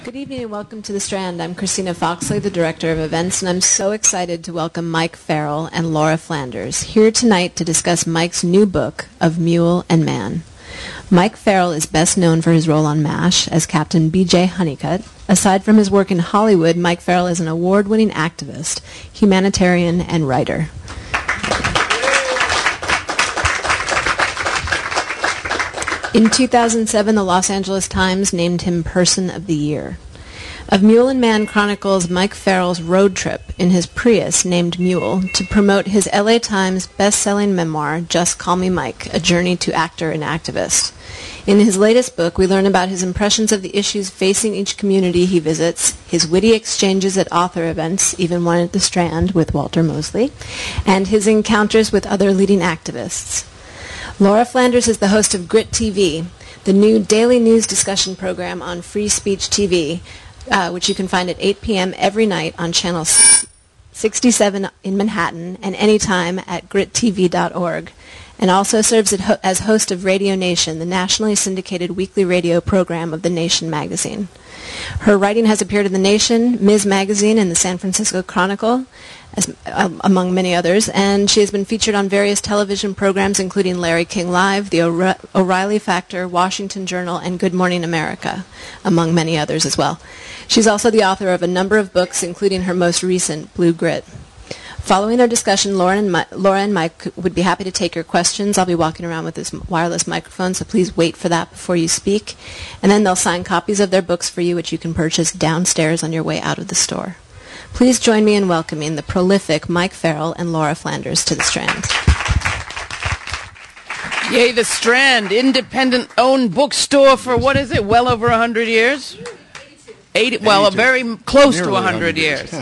Good evening and welcome to the Strand. I'm Christina Foxley, the Director of Events, and I'm so excited to welcome Mike Farrell and Laura Flanders here tonight to discuss Mike's new book, Of Mule and Man. Mike Farrell is best known for his role on MASH as Captain B.J. Honeycutt. Aside from his work in Hollywood, Mike Farrell is an award-winning activist, humanitarian, and writer. In 2007, the Los Angeles Times named him Person of the Year. Of Mule and Man chronicles Mike Farrell's road trip in his Prius named Mule to promote his LA Times best-selling memoir, Just Call Me Mike, A Journey to Actor and Activist. In his latest book, we learn about his impressions of the issues facing each community he visits, his witty exchanges at author events, even one at the Strand with Walter Mosley, and his encounters with other leading activists. Laura Flanders is the host of Grit TV, the new daily news discussion program on Free Speech TV, which you can find at 8 p.m. every night on Channel 67 in Manhattan and anytime at grittv.org, and also serves as host of Radio Nation, the nationally syndicated weekly radio program of The Nation magazine. Her writing has appeared in The Nation, Ms. Magazine, and the San Francisco Chronicle, among many others, and she has been featured on various television programs including Larry King Live, The O'Reilly Factor, Washington Journal, and Good Morning America, among many others as well. She's also the author of a number of books, including her most recent, Blue Grit. Following our discussion, Laura and Mike would be happy to take your questions. I'll be walking around with this wireless microphone, so please wait for that before you speak. And then they'll sign copies of their books for you, which you can purchase downstairs on your way out of the store. Please join me in welcoming the prolific Mike Farrell and Laura Flanders to the Strand. Yay, the Strand, independent-owned bookstore for, what is it, well over 100 years? 80, well, very close to 100 years.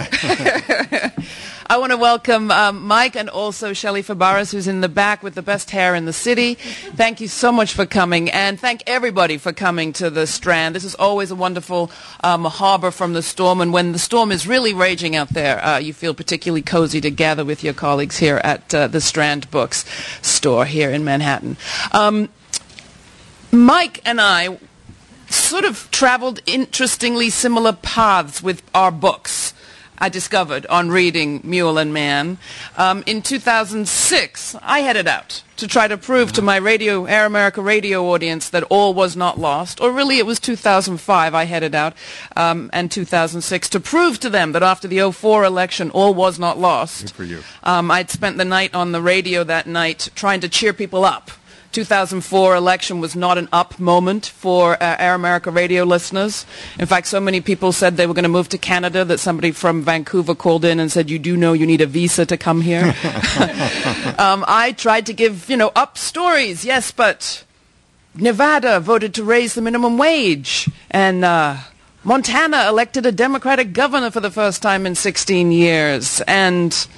I want to welcome Mike and also Shelley Fabaras, who's in the back with the best hair in the city. Thank you so much for coming, and thank everybody for coming to the Strand. This is always a wonderful harbor from the storm, and when the storm is really raging out there, you feel particularly cozy to gather with your colleagues here at the Strand Books store here in Manhattan. Mike and I sort of traveled interestingly similar paths with our books. I discovered on reading Mule and Man. In 2006, I headed out to try to prove to my Air America radio audience that all was not lost. Or really, it was 2005 I headed out, and 2006, to prove to them that after the 2004 election, all was not lost. Good for you. I'd spent the night on the radio that night trying to cheer people up. 2004 election was not an up moment for Air America radio listeners. In fact, so many people said they were going to move to Canada that somebody from Vancouver called in and said, you do know you need a visa to come here. I tried to give, up stories, yes, but Nevada voted to raise the minimum wage, and Montana elected a Democratic governor for the first time in 16 years, and...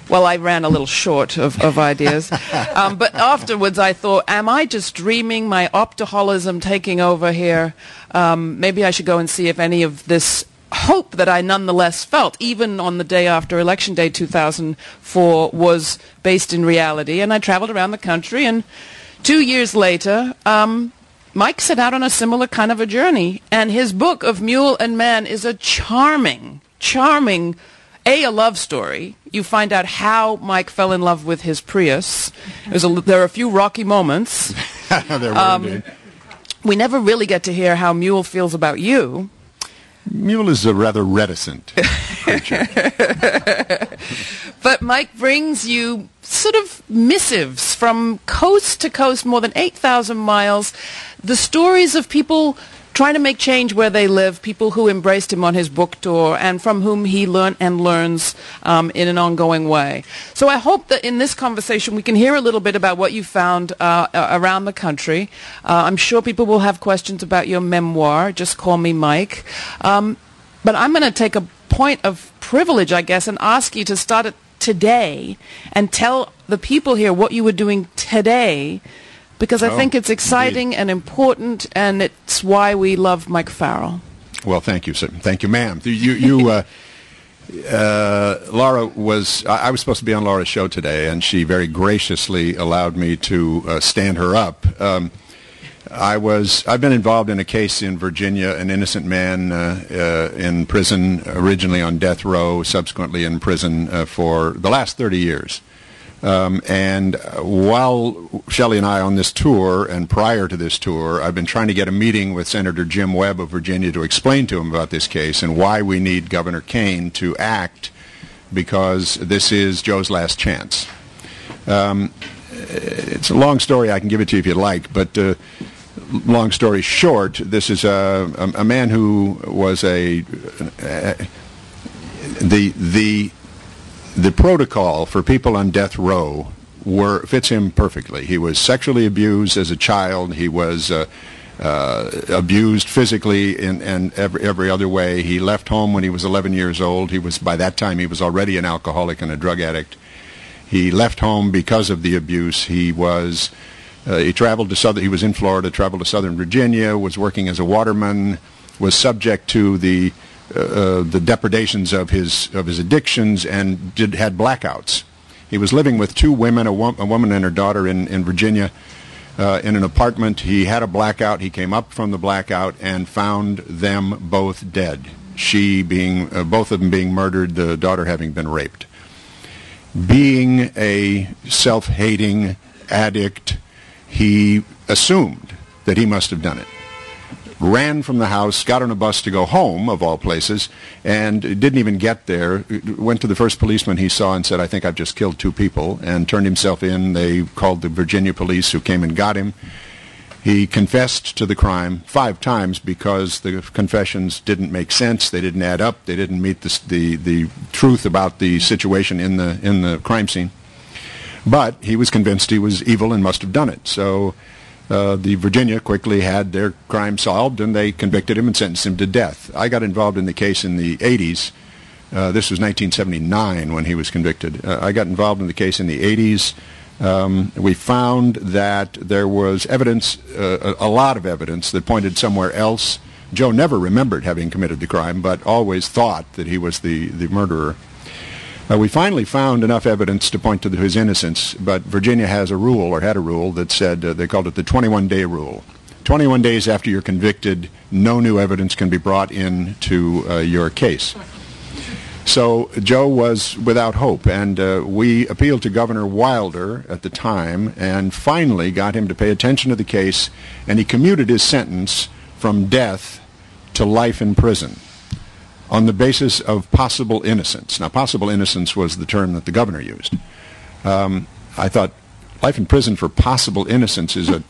well, I ran a little short of ideas. But afterwards I thought, am I just dreaming, my optiholism taking over here? Maybe I should go and see if any of this hope that I nonetheless felt, even on the day after Election Day 2004, was based in reality. And I traveled around the country, and 2 years later, Mike set out on a similar kind of a journey. And his book, Of Mule and Man, is a charming, a love story. You find out how Mike fell in love with his Prius. There are a few rocky moments. There were indeed. We never really get to hear how Mule feels about you. Mule is a rather reticent creature. But Mike brings you sort of missives from coast to coast, more than 8,000 miles, the stories of people trying to make change where they live, people who embraced him on his book tour and from whom he learned and learns in an ongoing way. So I hope that in this conversation we can hear a little bit about what you found around the country. I'm sure people will have questions about your memoir, Just Call Me Mike. But I'm going to take a point of privilege, I guess, and ask you to start it today and tell the people here what you were doing today, because I think it's exciting and important, and it's why we love Mike Farrell. Well, thank you, sir. Thank you, ma'am. Laura was, I was supposed to be on Laura's show today, and she very graciously allowed me to stand her up. I've been involved in a case in Virginia, an innocent man in prison, originally on death row, subsequently in prison for the last 30 years. And while Shelley and I on this tour, and prior to this tour, I've been trying to get a meeting with Senator Jim Webb of Virginia to explain to him about this case and why we need Governor Kaine to act, because this is Joe's last chance. It's a long story. I can give it to you if you'd like, but long story short, this is a man who was the protocol for people on death row fits him perfectly. He was sexually abused as a child. He was abused physically and every other way. He left home when he was 11 years old. By that time he was already an alcoholic and a drug addict. He left home because of the abuse. He traveled to he was in Florida, traveled to Southern Virginia, was working as a waterman, was subject to the depredations of his addictions, and had blackouts. He was living with two women, a woman and her daughter in Virginia, in an apartment. He had a blackout. He came up from the blackout and found them both dead. Both of them being murdered, the daughter having been raped. Being a self-hating addict, he assumed that he must have done it. Ran from the house, got on a bus to go home, of all places, and didn't even get there. Went to the first policeman he saw and said, "I think I've just killed two people," and turned himself in. They called the Virginia police, who came and got him. He confessed to the crime 5 times because the confessions didn't make sense. They didn't add up. They didn't meet the truth about the situation in the crime scene. But he was convinced he was evil and must have done it. So the Virginia quickly had their crime solved, and they convicted him and sentenced him to death. I got involved in the case in the 80s. This was 1979 when he was convicted. I got involved in the case in the 80s. We found that there was evidence, a lot of evidence, that pointed somewhere else. Joe never remembered having committed the crime, but always thought that he was the murderer. We finally found enough evidence to point to his innocence, but Virginia has a rule, or had a rule, that said, they called it the 21-day rule. 21 days after you're convicted, no new evidence can be brought into your case. So Joe was without hope, and we appealed to Governor Wilder at the time and finally got him to pay attention to the case, and he commuted his sentence from death to life in prison on the basis of possible innocence. Now, possible innocence was the term that the governor used. I thought life in prison for possible innocence is a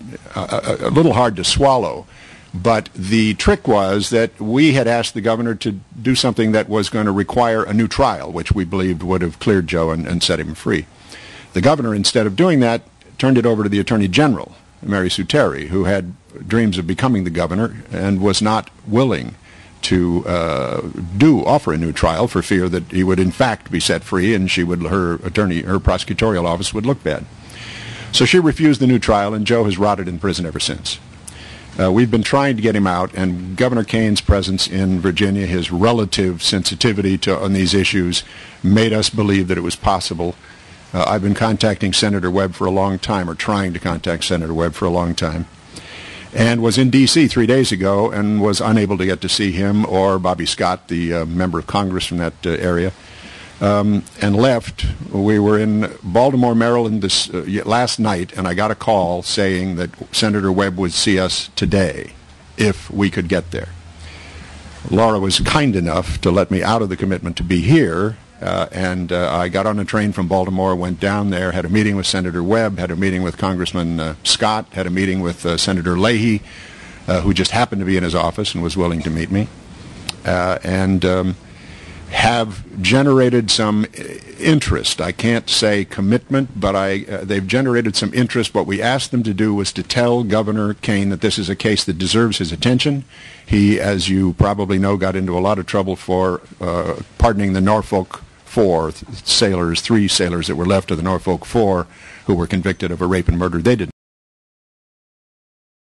little hard to swallow. But the trick was that we had asked the governor to do something that was going to require a new trial, which we believed would have cleared Joe and set him free. The governor, instead of doing that, turned it over to the Attorney General, Mary Sue Terry, who had dreams of becoming the governor and was not willing to offer a new trial for fear that he would in fact be set free and her prosecutorial office would look bad. So she refused the new trial, and Joe has rotted in prison ever since. We've been trying to get him out, and Governor Kaine's presence in Virginia, his relative sensitivity on these issues, made us believe that it was possible. I've been contacting Senator Webb for a long time, or trying to contact Senator Webb for a long time, and was in D.C. 3 days ago and was unable to get to see him or Bobby Scott, the member of Congress from that area, and left. We were in Baltimore, Maryland last night, and I got a call saying that Senator Webb would see us today if we could get there. Laura was kind enough to let me out of the commitment to be here, and I got on a train from Baltimore, went down there, had a meeting with Senator Webb, had a meeting with Congressman Scott, had a meeting with Senator Leahy, who just happened to be in his office and was willing to meet me, and have generated some interest. I can't say commitment, but they've generated some interest. What we asked them to do was to tell Governor Kaine that this is a case that deserves his attention. He, as you probably know, got into a lot of trouble for pardoning the Norfolk 4 sailors, 3 sailors that were left of the Norfolk 4 who were convicted of a rape and murder they did